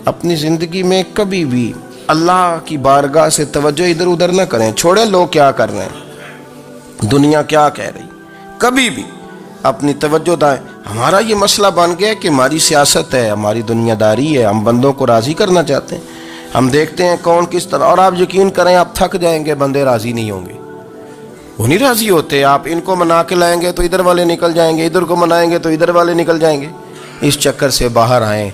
اپنی زندگی میں کبھی بھی اللہ کی بارگاہ سے توجہ ادھر ادھر نہ کریں. چھوڑیں لوگ کیا کر رہے ہیں, دنیا کیا کہہ رہی, کبھی بھی اپنی توجہ دائیں. ہمارا یہ مسئلہ بن گیا کہ ہماری سیاست ہے, ہماری دنیا داری ہے, ہم بندوں کو راضی کرنا چاہتے ہیں. ہم دیکھتے ہیں کون کس طرح, اور آپ یقین کریں آپ تھک جائیں گے, بندے راضی نہیں ہوں گے, وہ نہیں راضی ہوتے. آپ ان کو منا کے لائیں گے تو ادھر والے نکل جائیں گے, ادھر کو منائیں گے تو ادھر والے نکل جائیں گے. اس چکر سے باہر آئیں,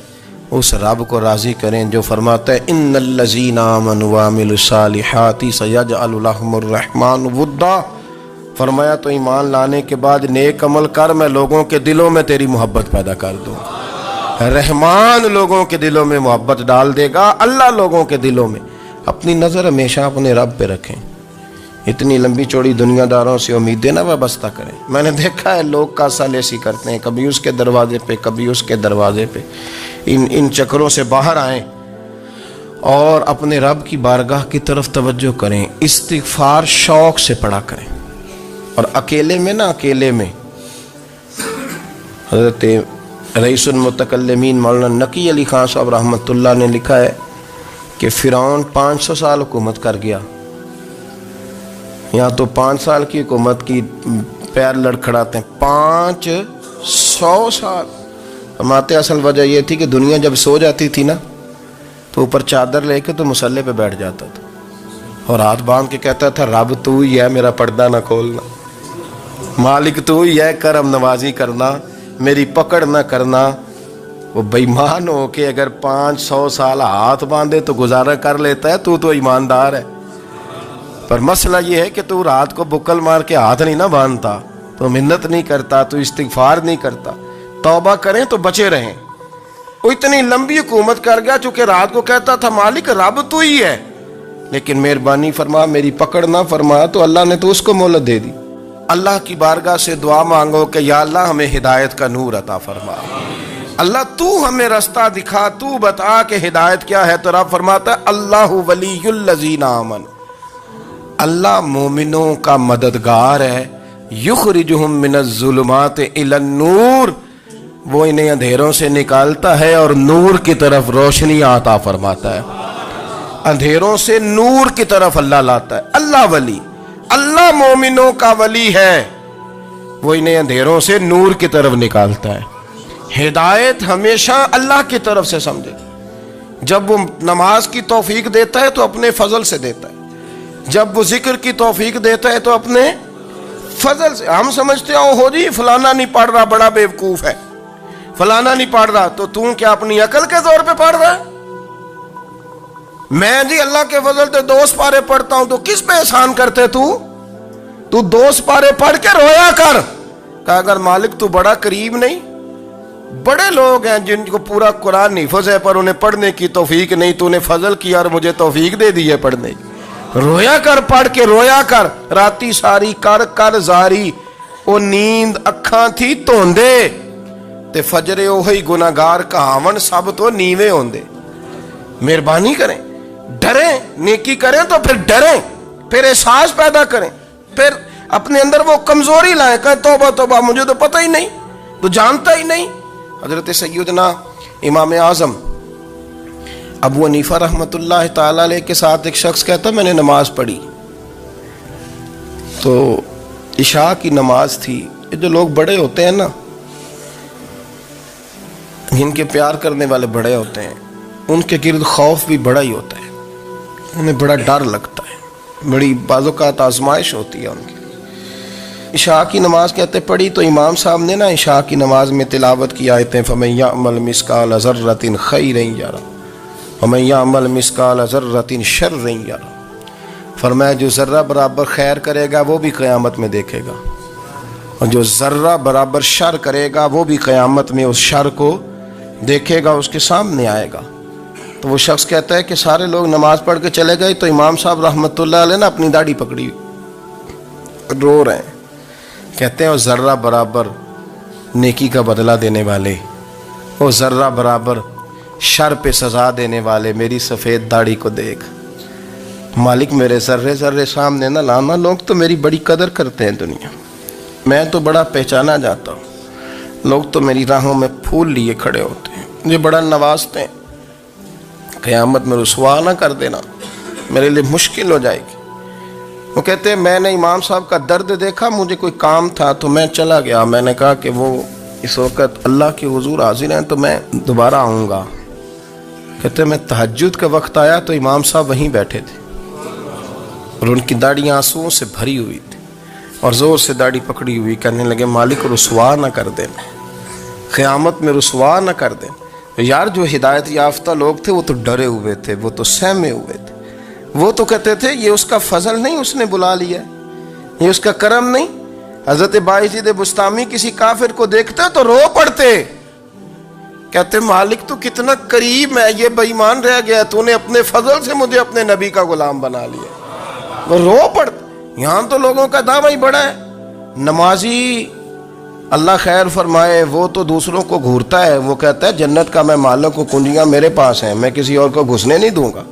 اس رب کو راضی کریں جو فرماتا ہے ان الذین آمنوا وعملوا الصالحات سیجعل لهم الرحمن ودا. فرمایا تو ایمان لانے کے بعد نیک عمل کر, میں لوگوں کے دلوں میں تیری محبت پیدا کر دوں. رحمان لوگوں کے دلوں میں محبت ڈال دے گا, اللہ لوگوں کے دلوں میں. اپنی نظر ہمیشہ اپنے رب پہ رکھیں. اتنی لمبی چوڑی دنیا داروں سے امیدیں نہ وابستہ کریں. میں نے دیکھا ہے لوگ کاسا لیسی کرتے ہیں, کبھی اس کے دروازے پہ کبھی اس کے دروازے پہ. ان چکروں سے باہر آئیں اور اپنے رب کی بارگاہ کی طرف توجہ کریں. استغفار شوق سے پڑھا کریں, اور اکیلے میں نا, اکیلے میں. حضرت رئیس المتکلمین مولانا نقی علی خان صاحب رحمۃ اللہ نے لکھا ہے کہ فرعون 500 سال حکومت کر گیا. یہاں تو 5 سال کی حکومت کی پیر لڑکھڑاتے ہیں, 500 سال. فرماتے اصل وجہ یہ تھی کہ دنیا جب سو جاتی تھی نا تو اوپر چادر لے کے تو مسلح پہ بیٹھ جاتا تھا اور ہاتھ باندھ کے کہتا تھا رب تو ہی ہے, میرا پردہ نہ کھولنا, مالک تو ہی ہے, کرم نوازی کرنا, میری پکڑ نہ کرنا. وہ بے ایمان ہو کے اگر 500 سال ہاتھ باندھے تو گزارا کر لیتا ہے, تو ایماندار ہے. پر مسئلہ یہ ہے کہ تو رات کو بکل مار کے ہاتھ نہیں نہ باندھتا, تو منت نہیں کرتا, تو استغفار نہیں کرتا. توبہ کریں تو بچے رہیں. وہ اتنی لمبی حکومت کر گیا چونکہ رات کو کہتا تھا مالک رب تو ہی ہے, لیکن مہربانی فرما, میری پکڑ نہ فرما, تو اللہ نے تو اس کو مہلت دے دی. اللہ کی بارگاہ سے دعا مانگو کہ یا اللہ ہمیں ہدایت کا نور عطا فرما, اللہ تو ہمیں رستہ دکھا, تو بتا کہ ہدایت کیا ہے. تو رب فرماتا ہے اللہ ولی الذین آمنوا, اللہ مومنوں کا مددگار ہے. یخرجہم من الظلمات الی النور, وہ انہیں اندھیروں سے نکالتا ہے اور نور کی طرف روشنی عطا فرماتا ہے. اندھیروں سے نور کی طرف اللہ لاتا ہے. اللہ ولی, اللہ مومنوں کا ولی ہے, وہ انہیں اندھیروں سے نور کی طرف نکالتا ہے. ہدایت ہمیشہ اللہ کی طرف سے سمجھے. جب وہ نماز کی توفیق دیتا ہے تو اپنے فضل سے دیتا ہے, جب وہ ذکر کی توفیق دیتا ہے تو اپنے فضل سے. ہم سمجھتے ہو جی فلانا نہیں پڑھ رہا بڑا بیوقوف ہے, فلانا نہیں پڑھ رہا, تو کیا اپنی عقل کے زور پہ پڑھ رہا ہے؟ میں جی اللہ کے فضل سے 2 سپارے پڑھتا ہوں, تو کس پہ احسان کرتے تو 2 سپارے پڑھ کے رویا کر. کہا اگر مالک تو بڑا قریب نہیں, بڑے لوگ ہیں جن کو پورا قرآن حفظ ہے پر انہیں پڑھنے کی توفیق نہیں, تو انہیں فضل کیا اور مجھے توفیق دے دی ہے پڑھنے کی. رویا کر, پڑھ کے رویا کر. راتی ساری کر کر زاری, وہ نیند اکھاں تھی توندے, تے فجرے اوہی گناہگار کہاون سب تو نیوے ہوندے. مہربانی کریں, ڈریں, نیکی کریں تو پھر ڈریں, پھر احساس پیدا کریں, پھر اپنے اندر وہ کمزوری لائیں, کہیں توبہ توبہ مجھے تو پتہ ہی نہیں, تو جانتا ہی نہیں. حضرت سیدنا امام اعظم ابو حنیفہ رحمۃ اللہ تعالی علیہ کے ساتھ ایک شخص کہتا میں نے نماز پڑھی, تو عشاء کی نماز تھی. یہ جو لوگ بڑے ہوتے ہیں نا, جن کے پیار کرنے والے بڑے ہوتے ہیں, ان کے گرد خوف بھی بڑا ہی ہوتا ہے, انہیں بڑا ڈر لگتا ہے, بڑی بعض اوقات آزمائش ہوتی ہے ان کی. عشاء کی نماز کہتے پڑھی, تو امام صاحب نے نا عشاء کی نماز میں تلاوت کی آیتیں فَمَن يَعْمَلْ مِثْقَالَ ذَرَّةٍ خَيْرًا يَرَهُ وَمَن يَعْمَلْ مِثْقَالَ ذَرَّةٍ شَرًّا يَرَهُ. فرمایا جو ذرہ برابر خیر کرے گا وہ بھی قیامت میں دیکھے گا, اور جو ذرہ برابر شر کرے گا وہ بھی قیامت میں اس شر کو دیکھے گا, اس کے سامنے آئے گا. تو وہ شخص کہتا ہے کہ سارے لوگ نماز پڑھ کے چلے گئے, تو امام صاحب رحمۃ اللہ علیہ نے اپنی داڑھی پکڑی, رو رہے ہیں. کہتے ہیں وہ ذرہ برابر نیکی کا بدلہ دینے والے, وہ ذرہ برابر شر پہ سزا دینے والے, میری سفید داڑھی کو دیکھ. مالک میرے ذرے ذرے سامنے نہ لانا, لوگ تو میری بڑی قدر کرتے ہیں دنیا, میں تو بڑا پہچانا جاتا ہوں, لوگ تو میری راہوں میں پھول لیے کھڑے ہوتے ہیں, مجھے بڑا نوازتے ہیں. قیامت میں رسوا نہ کر دینا، میرے لیے مشکل ہو جائے گی۔ وہ کہتے ہیں میں نے امام صاحب کا درد دیکھا، مجھے کوئی کام تھا تو میں چلا گیا، میں نے کہا کہ وہ اس وقت اللہ کے حضور حاضر ہیں تو میں دوبارہ آؤں گا۔ کہتے ہیں میں تہجد کا وقت آیا تو امام صاحب وہیں بیٹھے تھے اور ان کی داڑھی آنسوؤں سے بھری ہوئی تھی اور زور سے داڑھی پکڑی ہوئی، کہنے لگے مالک رسوا نہ کر دینا، قیامت میں رسوا نہ کر دینا۔ یار جو ہدایت یافتہ لوگ تھے وہ تو ڈرے ہوئے تھے، وہ تو سہمے ہوئے تھے، وہ تو کہتے تھے یہ اس کا فضل نہیں، اس نے بلا لیا، یہ اس کا کرم نہیں۔ حضرت باعزید بستامی کسی کافر کو دیکھتا تو رو پڑتے، کہتے مالک تو کتنا قریب ہے، یہ بے ایمان رہ گیا، تو نے اپنے فضل سے مجھے اپنے نبی کا غلام بنا لیا۔ وہ رو پڑتے۔ یہاں تو لوگوں کا دعویٰ ہی بڑا ہے، نمازی اللہ خیر فرمائے وہ تو دوسروں کو گھورتا ہے، وہ کہتا ہے جنت کا میں مالک ہوں، کنجیاں میرے پاس ہیں، میں کسی اور کو گھسنے نہیں دوں گا۔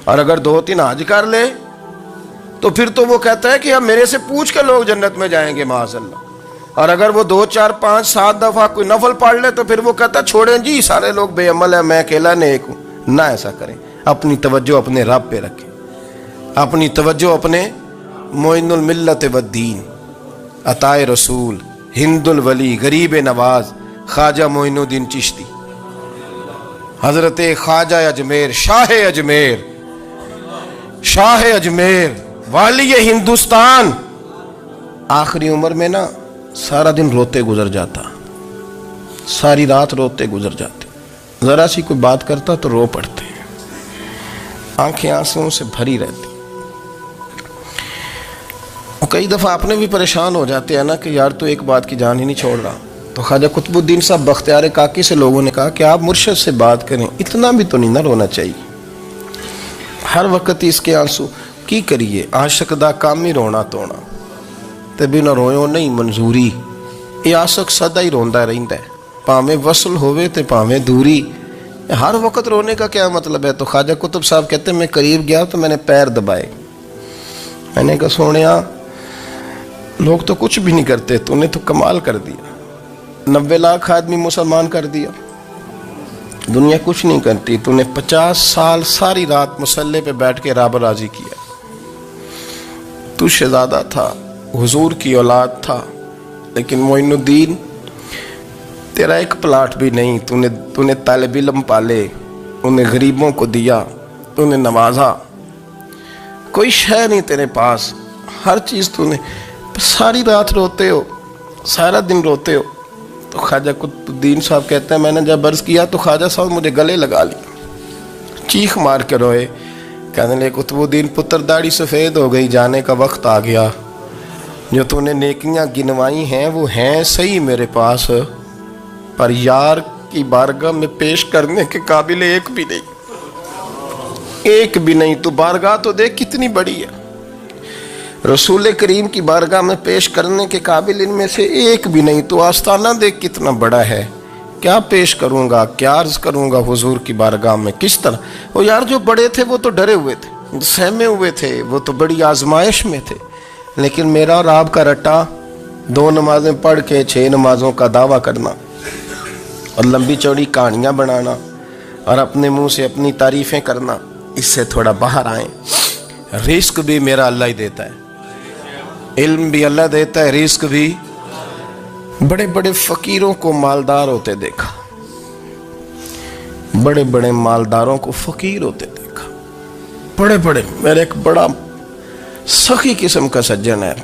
اور اگر 2-3 حج کر لے تو پھر تو وہ کہتا ہے کہ اب میرے سے پوچھ کے لوگ جنت میں جائیں گے معاذ اللہ۔ اور اگر وہ 2 4 5 7 دفعہ کوئی نفل پڑھ لے تو پھر وہ کہتا ہے چھوڑیں جی سارے لوگ بے عمل ہیں، میں اکیلا نیک ہوں۔ نہ ایسا کریں، اپنی توجہ اپنے رب پہ رکھیں، اپنی توجہ اپنے معین الملت والدین، عطائے رسول، ہند الولی، غریب نواز، خواجہ معین الدین چشتی، حضرت خواجہ اجمیر، شاہ اجمیر، شاہ اجمیر، والی ہندوستان۔ آخری عمر میں نا سارا دن روتے گزر جاتا، ساری رات روتے گزر جاتے، ذرا سی کوئی بات کرتا تو رو پڑتے، آنکھیں آنسوؤں سے بھری رہتی۔ کئی دفعہ اپنے بھی پریشان ہو جاتے ہیں نا کہ یار تو ایک بات کی جان ہی نہیں چھوڑ رہا۔ تو خواجہ قطب الدین صاحب بختیار کاکی سے لوگوں نے کہا کہ آپ مرشد سے بات کریں، اتنا بھی تو نہیں نہ رونا چاہیے، ہر وقت اس کے آنسو کی کریے، عاشق دا کام ہی رونا تونا تے بنا رویوں نہیں منظوری۔ یہ عاشق سدا ہی روندا رہندا ہے، پاویں وصل ہوئے تے پاویں دوری، ہر وقت رونے کا کیا مطلب ہے؟ تو خواجہ قطب صاحب کہتے ہیں میں قریب گیا تو میں نے پیر دبائے، میں نے کہا سونیا لوگ تو کچھ بھی نہیں کرتے، تو نے تو کمال کر دیا، 90 لاکھ آدمی مسلمان کر دیا، دنیا کچھ نہیں کرتی، تو نے 50 سال ساری رات مسلح پہ بیٹھ کے رب راضی کیا، تو شہزادہ تھا، حضور کی اولاد تھا، لیکن معین الدین تیرا ایک پلاٹ بھی نہیں، تو نے طالب علم پالے، انہیں غریبوں کو دیا، تو نے نوازا، کوئی شے نہیں تیرے پاس، ہر چیز تو نے، ساری رات روتے ہو، سارا دن روتے ہو۔ تو خواجہ قطب الدین صاحب کہتے ہیں میں نے جب عرض کیا تو خواجہ صاحب مجھے گلے لگا لی، چیخ مار کے روئے، کہنے لے قطب الدین پتر داڑھی سفید ہو گئی، جانے کا وقت آ گیا، جو تو نے نیکیاں گنوائی ہیں وہ ہیں صحیح میرے پاس، پر یار کی بارگاہ میں پیش کرنے کے قابل ایک بھی نہیں، ایک بھی نہیں، تو بارگاہ تو دیکھ کتنی بڑی ہے، رسول کریم کی بارگاہ میں پیش کرنے کے قابل ان میں سے ایک بھی نہیں، تو آستانہ دیکھ کتنا بڑا ہے، کیا پیش کروں گا، کیا عرض کروں گا حضور کی بارگاہ میں، کس طرح؟ وہ یار جو بڑے تھے وہ تو ڈرے ہوئے تھے، سہمے ہوئے تھے، وہ تو بڑی آزمائش میں تھے، لیکن میرا اور آپ کا رٹا 2 نمازیں پڑھ کے 6 نمازوں کا دعویٰ کرنا اور لمبی چوڑی کہانیاں بنانا اور اپنے منہ سے اپنی تعریفیں کرنا، اس سے تھوڑا باہر آئیں۔ رزق بھی میرا اللہ ہی دیتا ہے، علم بھی اللہ دیتا ہے، رزق بھی۔ بڑے بڑے فقیروں کو مالدار ہوتے دیکھا، بڑے بڑے مالداروں کو فقیر ہوتے دیکھا، بڑے بڑے، میرے ایک بڑا سخی قسم کا سجن ہے،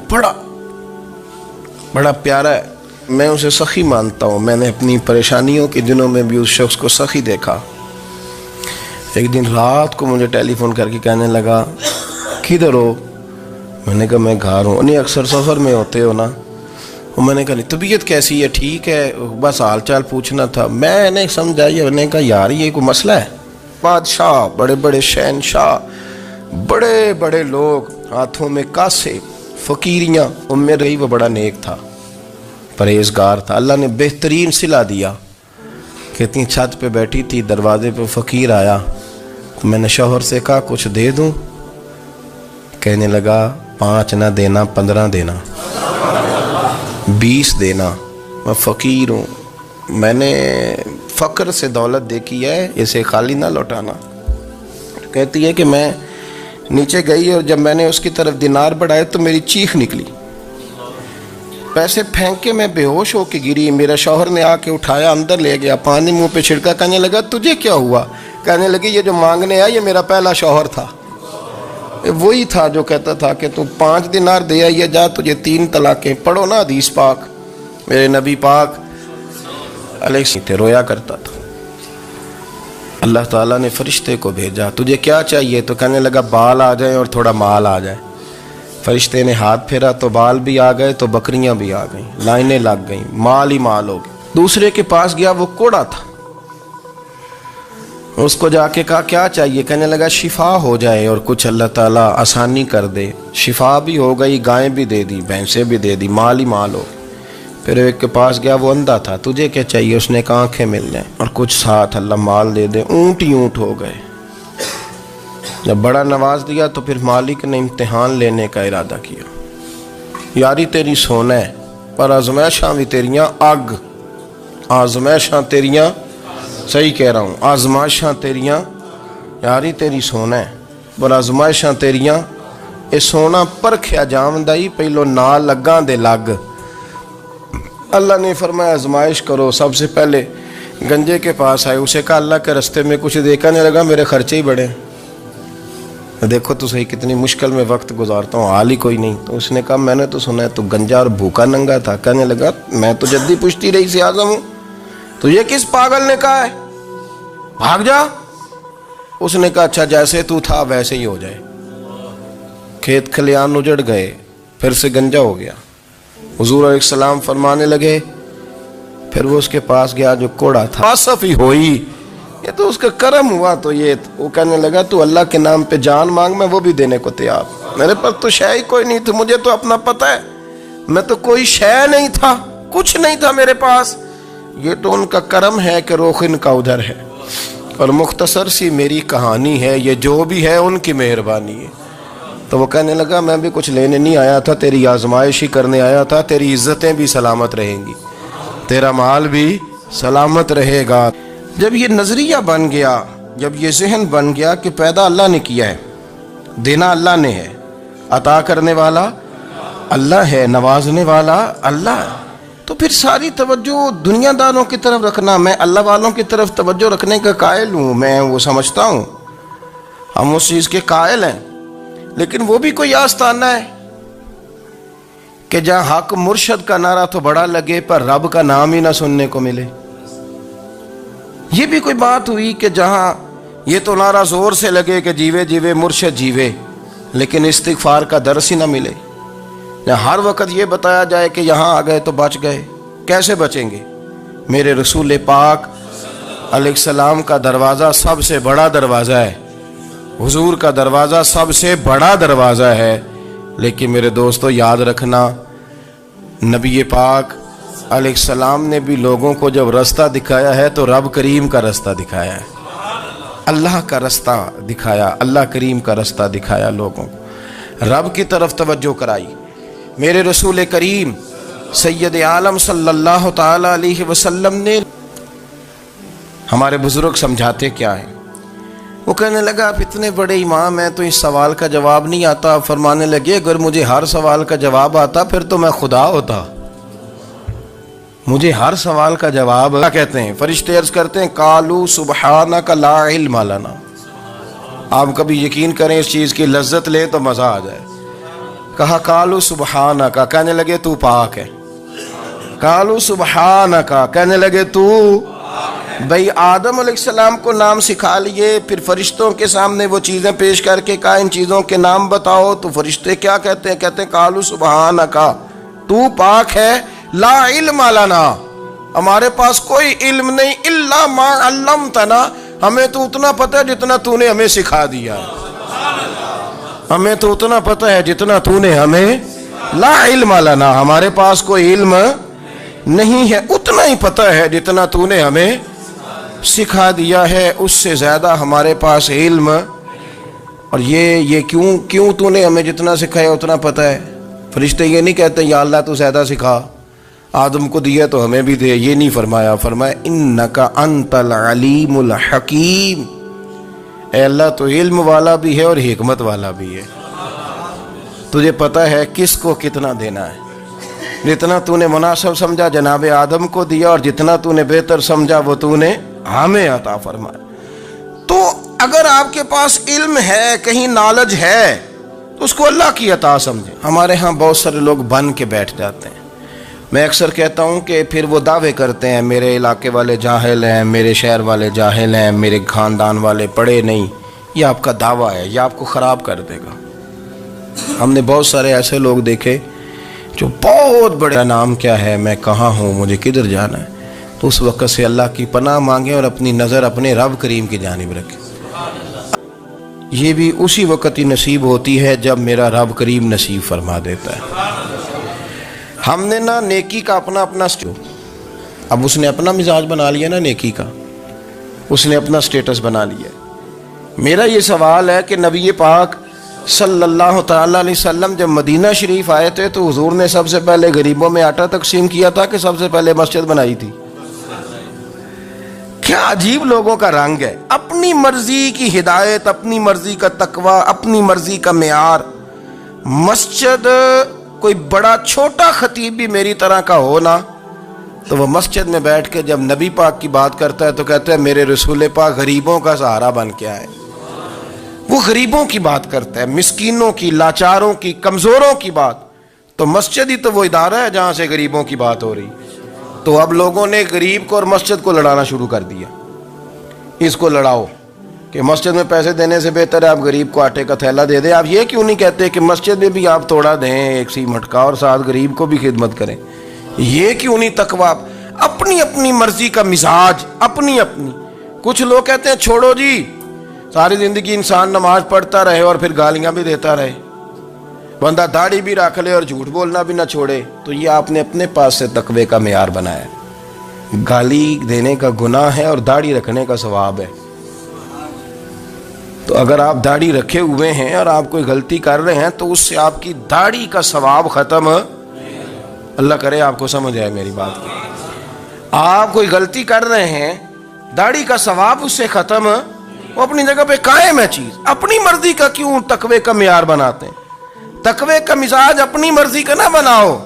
بڑا پیارا ہے، میں اسے سخی مانتا ہوں، میں نے اپنی پریشانیوں کے دنوں میں بھی اس شخص کو سخی دیکھا۔ ایک دن رات کو مجھے ٹیلی فون کر کے کہنے لگا کدھر ہو؟ میں نے کہا میں گھر ہوں۔ نہیں اکثر سفر میں ہوتے ہو نا؟ میں نے کہا نہیں، طبیعت کیسی ہے؟ ٹھیک ہے، بس حال چال پوچھنا تھا۔ میں نے سمجھائی، میں نے کہا یار یہ کوئی مسئلہ ہے؟ بادشاہ، بڑے بڑے شہنشاہ، بڑے بڑے لوگ، ہاتھوں میں کاسے، فقیریاں، ان میں رہی وہ بڑا نیک تھا، پرہیزگار تھا، اللہ نے بہترین صلہ دیا۔ کہتی چھت پہ بیٹھی تھی، دروازے پہ فقیر آیا تو میں نے شوہر سے کہا کچھ دے دوں؟ کہنے لگا 5 نہ دینا، 15 دینا، 20 دینا، میں فقیر ہوں، میں نے فقر سے دولت دیکھی ہے، اسے خالی نہ لوٹانا۔ کہتی ہے کہ میں نیچے گئی اور جب میں نے اس کی طرف دینار بڑھائے تو میری چیخ نکلی، پیسے پھینک کے میں بے ہوش ہو کے گری. میرا شوہر نے آ کے اٹھایا، اندر لے گیا، پانی منہ پہ چھڑکا، کہنے لگا تجھے کیا ہوا؟ کہنے لگی یہ جو مانگنے آیا یہ میرا پہلا شوہر تھا، وہی تھا جو کہتا تھا کہ تو 5 دینار دے آئیے جا، تجھے 3 طلاقیں. پڑھو نا حدیث پاک. میرے نبی پاک علیہ السلام تھے، رویا کرتا تھا. اللہ تعالیٰ نے فرشتے کو بھیجا، تجھے کیا چاہیے؟ تو کہنے لگا بال آ جائیں اور تھوڑا مال آ جائے. فرشتے نے ہاتھ پھیرا تو بال بھی آ گئے تو بکریاں بھی آ گئیں، لائنیں لگ گئیں، مال ہی مال ہو گئے. دوسرے کے پاس گیا، وہ کوڑا تھا. اس کو جا کے کہا کیا چاہیے؟ کہنے لگا شفا ہو جائے اور کچھ اللہ تعالیٰ آسانی کر دے. شفا بھی ہو گئی، گائیں بھی دے دی، بھینسیں بھی دے دی، مال ہی مال ہو. پھر ایک کے پاس گیا، وہ اندھا تھا، تجھے کیا چاہیے؟ اس نے کہا آنکھیں مل جائیں اور کچھ ساتھ اللہ مال دے دے. اونٹ ہی اونٹ ہو گئے. جب بڑا نواز دیا تو پھر مالک نے امتحان لینے کا ارادہ کیا. یاری تیری سونا ہے پر آزمائشاں بھی تیریاں اگ. آزمائشاں تیریاں، صحیح کہہ رہا ہوں، آزمائشاں تیریاں. یاری تیری سونا ہے پر آزمائشاں تیریاں. اے سونا پرکھیا جامدائی پہلو نال لگاں دے لگ. اللہ نے فرمایا آزمائش کرو. سب سے پہلے گنجے کے پاس آئے، اسے کہا اللہ کے رستے میں کچھ دیکھا نہیں لگا، میرے خرچے ہی بڑے. دیکھو تو صحیح کتنی مشکل میں وقت گزارتا ہوں، حال ہی کوئی نہیں. تو اس نے کہا میں نے تو سنا ہے تو گنجا اور بھوکا ننگا تھا. کہنے لگا میں تو جدی پشتی رئیس اعظم ہوں، تو یہ کس پاگل نے کہا ہے بھاگ جا؟ اس نے کہا اچھا جیسے تو تھا ویسے ہی ہو جائے. کھیت کھلیان اجڑ گئے، پھر سے گنجا ہو گیا. حضور علیہ السلام فرمانے لگے، پھر وہ اس کے پاس گیا جو کوڑا تھا. آصف ہی ہوئی، یہ تو اس کا کرم ہوا. تو یہ وہ کہنے لگا تو اللہ کے نام پہ جان مانگ، میں وہ بھی دینے کو تیار. میرے پاس تو شے ہی کوئی نہیں تھی، مجھے تو اپنا پتہ ہے، میں تو کوئی شے نہیں تھا، کچھ نہیں تھا میرے پاس. یہ تو ان کا کرم ہے کہ رخ ان کا ادھر ہے، اور مختصر سی میری کہانی ہے، یہ جو بھی ہے ان کی مہربانی ہے. تو وہ کہنے لگا میں بھی کچھ لینے نہیں آیا تھا، تیری آزمائش ہی کرنے آیا تھا. تیری عزتیں بھی سلامت رہیں گی، تیرا مال بھی سلامت رہے گا. جب یہ نظریہ بن گیا، جب یہ ذہن بن گیا کہ پیدا اللہ نے کیا ہے، دینا اللہ نے ہے، عطا کرنے والا اللہ ہے، نوازنے والا اللہ ہے، تو پھر ساری توجہ دنیا داروں کی طرف رکھنا. میں اللہ والوں کی طرف توجہ رکھنے کا قائل ہوں، میں وہ سمجھتا ہوں، ہم اس چیز کے قائل ہیں. لیکن وہ بھی کوئی آستانہ ہے کہ جہاں حق مرشد کا نعرہ تو بڑا لگے پر رب کا نام ہی نہ سننے کو ملے. یہ بھی کوئی بات ہوئی کہ جہاں یہ تو نعرہ زور سے لگے کہ جیوے جیوے مرشد جیوے، لیکن استغفار کا درس ہی نہ ملے. جہاں ہر وقت یہ بتایا جائے کہ یہاں آ گئے تو بچ گئے. کیسے بچیں گے؟ میرے رسول پاک علیہ السلام کا دروازہ سب سے بڑا دروازہ ہے، حضور کا دروازہ سب سے بڑا دروازہ ہے. لیکن میرے دوستو یاد رکھنا، نبی پاک علیہ السلام نے بھی لوگوں کو جب رستہ دکھایا ہے تو رب کریم کا رستہ دکھایا ہے، اللہ کا رستہ دکھایا، اللہ کریم کا رستہ دکھایا. لوگوں کو رب کی طرف توجہ کرائی. میرے رسول کریم سید عالم صلی اللہ تعالی علیہ وسلم نے، ہمارے بزرگ سمجھاتے کیا ہیں؟ وہ کہنے لگا آپ اتنے بڑے امام ہیں تو اس سوال کا جواب نہیں آتا. فرمانے لگے اگر مجھے ہر سوال کا جواب آتا پھر تو میں خدا ہوتا. مجھے ہر سوال کا جواب کیا کہتے ہیں؟ فرشتے عرض کرتے ہیں قالوا سبحانک لا علم لنا. آپ کبھی یقین کریں اس چیز کی لذت لیں تو مزہ آ جائے. کہا قالوا سبحانک، کہنے لگے تو پاک ہے. قالوا سبحانک، کہنے لگے تو بھئی آدم علیہ السلام کو نام سکھا لیے، پھر فرشتوں کے سامنے وہ چیزیں پیش کر کے کہا ان چیزوں کے نام بتاؤ، تو فرشتے کیا کہتے ہیں؟ کہتے ہیں قالوا سبحانک، تو پاک ہے، لا علم لنا، ہمارے پاس کوئی علم نہیں، الا ما علمتنا، ہمیں تو اتنا پتہ ہے جتنا تو نے ہمیں سکھا دیا. ہمیں تو اتنا پتہ ہے جتنا تو نے ہمیں، لا علم لنا، ہمارے پاس کوئی علم نہیں ہے، اتنا ہی پتہ ہے جتنا تو نے ہمیں سکھا دیا ہے، اس سے زیادہ ہمارے پاس علم. اور یہ کیوں تو نے ہمیں جتنا سکھایا اتنا پتہ ہے. فرشتے یہ نہیں کہتے یا اللہ تو زیادہ سکھا، آدم کو دیا تو ہمیں بھی دے، یہ نہیں فرمایا. فرمایا انک انت العلیم الحکیم، اے اللہ تو علم والا بھی ہے اور حکمت والا بھی ہے، تجھے پتہ ہے کس کو کتنا دینا ہے، جتنا تو نے مناسب سمجھا جناب آدم کو دیا، اور جتنا تو نے بہتر سمجھا وہ تو نے ہمیں عطا فرمایا۔ تو اگر آپ کے پاس علم ہے، کہیں نالج ہے، تو اس کو اللہ کی عطا سمجھیں۔ ہمارے ہاں بہت سارے لوگ بن کے بیٹھ جاتے ہیں۔ میں اکثر کہتا ہوں کہ پھر وہ دعوے کرتے ہیں میرے علاقے والے جاہل ہیں، میرے شہر والے جاہل ہیں، میرے خاندان والے پڑھے نہیں۔ یہ آپ کا دعویٰ ہے، یہ آپ کو خراب کر دے گا۔ ہم نے بہت سارے ایسے لوگ دیکھے جو بہت بڑا نام کیا ہے، میں کہاں ہوں، مجھے کدھر جانا ہے، تو اس وقت سے اللہ کی پناہ مانگیں اور اپنی نظر اپنے رب کریم کی جانب رکھیں۔ یہ بھی اسی وقت ہی نصیب ہوتی ہے جب میرا رب کریم نصیب فرما دیتا ہے۔ ہم نے نا نیکی کا اپنا اب اس نے اپنا مزاج بنا لیا نا نیکی کا، اس نے اپنا سٹیٹس بنا لیا۔ میرا یہ سوال ہے کہ نبی پاک صلی اللہ تعالی علیہ وسلم جب مدینہ شریف آئے تھے تو حضور نے سب سے پہلے غریبوں میں آٹا تقسیم کیا تھا کہ سب سے پہلے مسجد بنائی تھی؟ کیا عجیب لوگوں کا رنگ ہے، اپنی مرضی کی ہدایت، اپنی مرضی کا تقوی، اپنی مرضی کا معیار۔ مسجد کوئی بڑا چھوٹا خطیب بھی میری طرح کا ہو نا، تو وہ مسجد میں بیٹھ کے جب نبی پاک کی بات کرتا ہے تو کہتا ہے میرے رسول پاک غریبوں کا سہارا بن کے آئے۔ وہ غریبوں کی بات کرتا ہے، مسکینوں کی، لاچاروں کی، کمزوروں کی بات۔ تو مسجد ہی تو وہ ادارہ ہے جہاں سے غریبوں کی بات ہو رہی۔ تو اب لوگوں نے غریب کو اور مسجد کو لڑانا شروع کر دیا، اس کو لڑاؤ کہ مسجد میں پیسے دینے سے بہتر ہے آپ غریب کو آٹے کا تھیلا دے دیں۔ آپ یہ کیوں نہیں کہتے کہ مسجد میں بھی آپ تھوڑا دیں ایک سیمٹ کا اور ساتھ غریب کو بھی خدمت کریں؟ یہ کیوں نہیں تقویٰ؟ اپنی اپنی مرضی کا مزاج، اپنی اپنی۔ کچھ لوگ کہتے ہیں چھوڑو جی، ساری زندگی انسان نماز پڑھتا رہے اور پھر گالیاں بھی دیتا رہے، بندہ داڑھی بھی رکھ لے اور جھوٹ بولنا بھی نہ چھوڑے، تو یہ آپ نے اپنے پاس سے تقوی کا معیار بنایا۔ گالی دینے کا گناہ ہے اور داڑھی رکھنے کا ثواب ہے۔ تو اگر آپ داڑھی رکھے ہوئے ہیں اور آپ کوئی غلطی کر رہے ہیں تو اس سے آپ کی داڑھی کا ثواب ختم، اللہ کرے آپ کو سمجھ آئے میری بات۔ آپ کوئی غلطی کر رہے ہیں، داڑھی کا ثواب اس سے ختم، وہ اپنی جگہ پہ قائم ہے چیز۔ اپنی مرضی کا کیوں تقوی کا معیار بناتے ہیں؟ تقوی کا مزاج اپنی مرضی کا نہ بناؤ۔